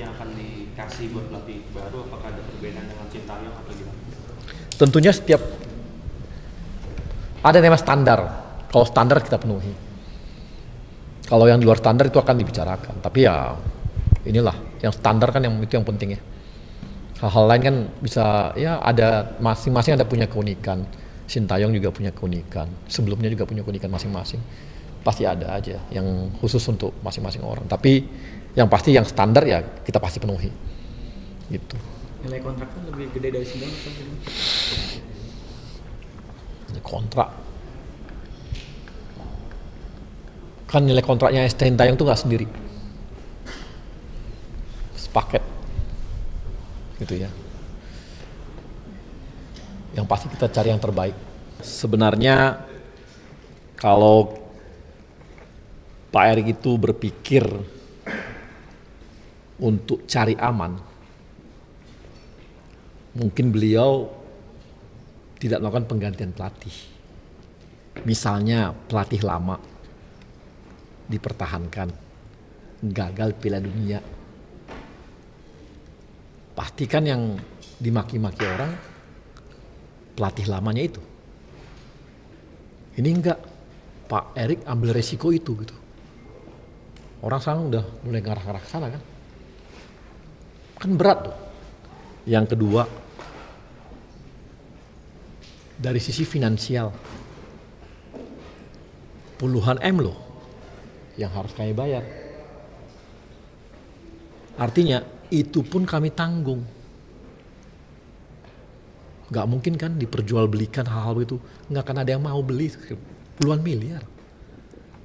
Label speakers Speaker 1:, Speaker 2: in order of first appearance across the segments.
Speaker 1: yang akan dikasih buat pelatih baru, apakah ada perbedaan dengan Sintayong atau gimana?
Speaker 2: Tentunya setiap ada tema standar. Kalau standar kita penuhi. Kalau yang di luar standar itu akan dibicarakan. Tapi ya inilah yang standar kan yang itu yang penting ya. Hal-hal lain kan bisa ya ada masing-masing ada punya keunikan. Sintayong juga punya keunikan. Sebelumnya juga punya keunikan masing-masing. Pasti ada aja yang khusus untuk masing-masing orang. Tapi yang pasti yang standar ya kita pasti penuhi. Gitu.
Speaker 3: Nilai kontraknya lebih gede dari Sintayong atau gimana?
Speaker 2: Kontrak kan nilai kontraknya Sintayong tuh nggak sendiri, sepaket gitu ya. Yang pasti kita cari yang terbaik. Sebenarnya kalau Pak Erik itu berpikir untuk cari aman, mungkin beliau tidak melakukan penggantian pelatih. Misalnya pelatih lama dipertahankan, gagal Piala Dunia. Pastikan yang dimaki-maki orang pelatih lamanya itu. Ini enggak, Pak Erik ambil resiko itu gitu. Orang sekarang udah mulai ngarah-ngarah ke sana kan. Kan berat tuh. Yang kedua, dari sisi finansial, puluhan M loh yang harus kami bayar. Artinya itu pun kami tanggung. Gak mungkin kan diperjualbelikan hal-hal itu. Gak akan ada yang mau beli puluhan miliar.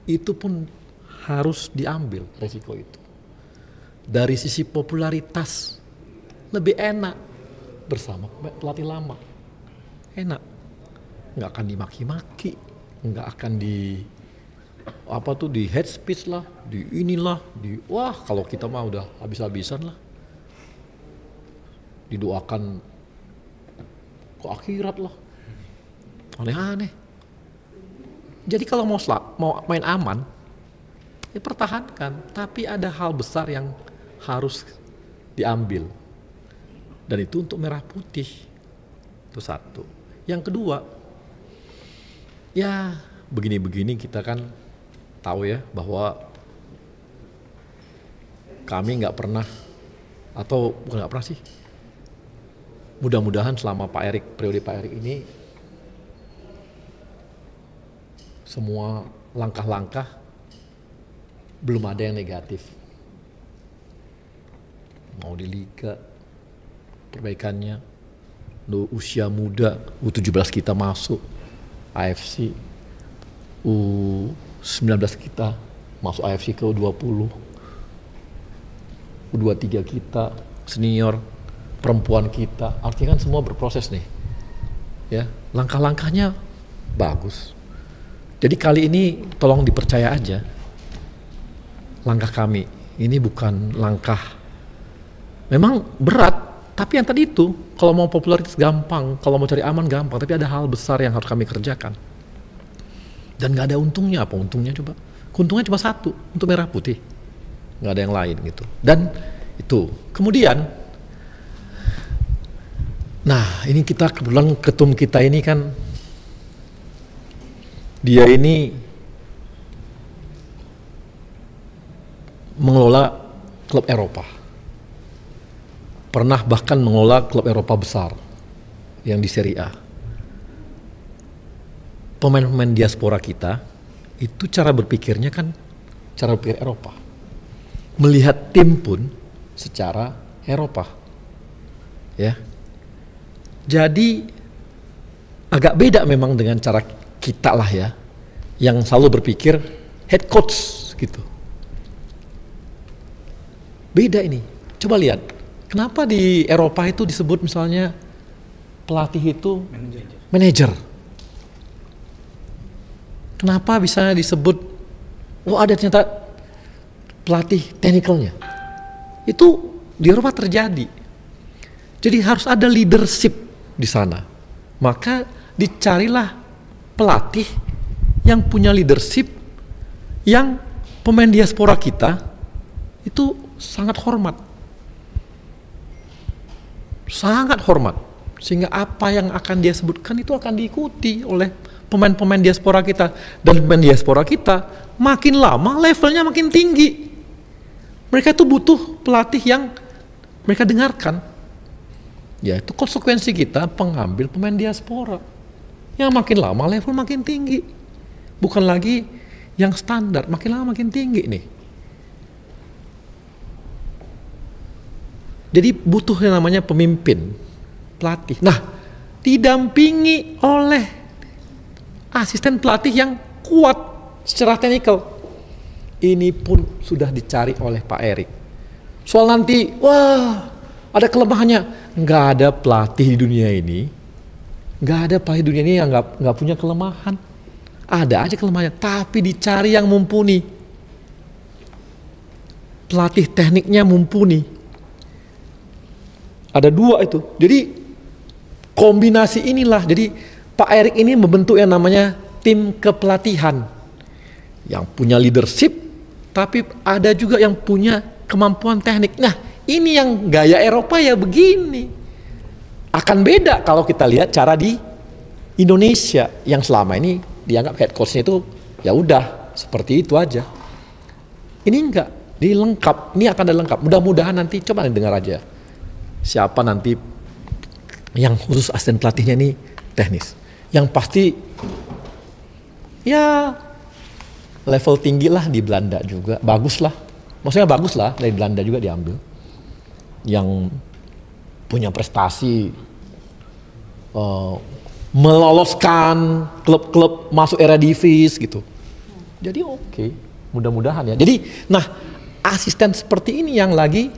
Speaker 2: Itu pun harus diambil resiko itu. Dari sisi popularitas lebih enak bersama pelatih lama. Enak. Gak akan dimaki-maki. Gak akan di head speech lah, di inilah, wah kalau kita mah udah habis-habisan lah. Didoakan ke akhirat lah. Aneh-aneh. Jadi kalau mau main aman, ya pertahankan. Tapi ada hal besar yang harus diambil. Dan itu untuk merah putih. Itu satu. Yang kedua, ya begini-begini kita kan tahu ya bahwa kami nggak pernah, atau bukan nggak pernah sih, mudah-mudahan selama periode Pak Erik ini semua langkah-langkah belum ada yang negatif. Mau di liga perbaikannya, usia muda U17 kita masuk AFC, U19 kita masuk AFC ke U20, U23 kita senior, perempuan kita, artinya kan semua berproses nih, ya langkah-langkahnya bagus. Jadi kali ini tolong dipercaya aja, langkah kami ini bukan langkah, memang berat, tapi yang tadi itu kalau mau popularitas gampang, kalau mau cari aman gampang, tapi ada hal besar yang harus kami kerjakan. Dan gak ada untungnya. Apa untungnya coba? Untungnya cuma satu, untuk merah putih. Gak ada yang lain gitu. Dan itu. Kemudian, nah ini kita kebetulan ketum kita ini kan, dia ini mengelola klub Eropa. Pernah bahkan mengelola klub Eropa besar yang di Serie A. Pemain-pemain diaspora kita itu cara berpikirnya kan cara berpikir Eropa, melihat tim pun secara Eropa, ya. Jadi agak beda memang dengan cara kita lah ya, yang selalu berpikir head coach gitu. Beda ini. Coba lihat, kenapa di Eropa itu disebut misalnya pelatih itu manajer. Kenapa bisa disebut, ada ternyata pelatih technicalnya. Itu di Eropa terjadi. Jadi harus ada leadership di sana. Maka dicarilah pelatih yang punya leadership, yang pemain diaspora kita itu sangat hormat. sangat hormat, sehingga apa yang akan dia sebutkan itu akan diikuti oleh pemain-pemain diaspora kita. Dan pemain diaspora kita makin lama levelnya makin tinggi. Mereka itu butuh pelatih yang mereka dengarkan. Ya itu konsekuensi kita pengambil pemain diaspora. Yang makin lama level makin tinggi. Bukan lagi yang standar, makin lama makin tinggi nih. Jadi butuh yang namanya pemimpin, pelatih. Nah, didampingi oleh asisten pelatih yang kuat secara teknikal. Ini pun sudah dicari oleh Pak Erik. Soal nanti, wah ada kelemahannya. Nggak ada pelatih di dunia ini, nggak ada pelatih di dunia ini yang nggak punya kelemahan. Ada aja kelemahannya, tapi dicari yang mumpuni. Pelatih tekniknya mumpuni. Ada dua itu. Jadi kombinasi inilah. Jadi Pak Erik ini membentuk yang namanya tim kepelatihan. Yang punya leadership, tapi ada juga yang punya kemampuan teknik. Nah, ini yang gaya Eropa ya begini. Akan beda kalau kita lihat cara di Indonesia yang selama ini dianggap head coach-nya itu ya udah seperti itu aja. Ini enggak, ini lengkap. Ini akan ada lengkap. Mudah-mudahan nanti coba dengar aja. Siapa nanti yang khusus asisten pelatihnya ini teknis. Yang pasti ya level tinggi lah di Belanda juga. Bagus lah. Maksudnya bagus lah, dari Belanda juga diambil. Yang punya prestasi meloloskan klub-klub masuk Eredivisie gitu. Jadi oke, mudah-mudahan ya. Jadi, nah asisten seperti ini yang lagi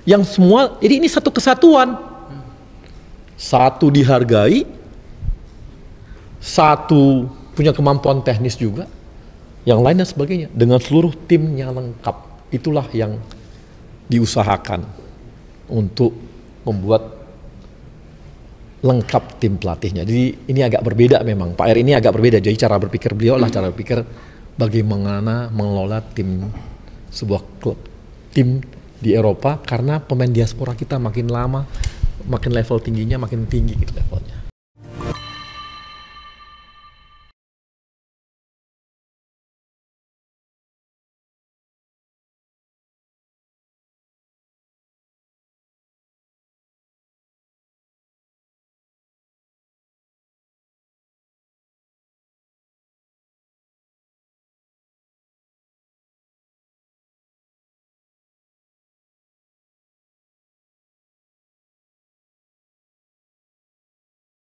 Speaker 2: yang semua, jadi ini satu kesatuan. Satu dihargai, satu punya kemampuan teknis juga, yang lain dan sebagainya. Dengan seluruh timnya lengkap. Itulah yang diusahakan untuk membuat lengkap tim pelatihnya. Jadi ini agak berbeda memang. Pak Erik ini agak berbeda. Jadi cara berpikir beliau lah cara berpikir bagaimana mengelola tim sebuah klub, tim di Eropa, karena pemain diaspora kita makin lama, makin level tingginya makin tinggi gitu levelnya.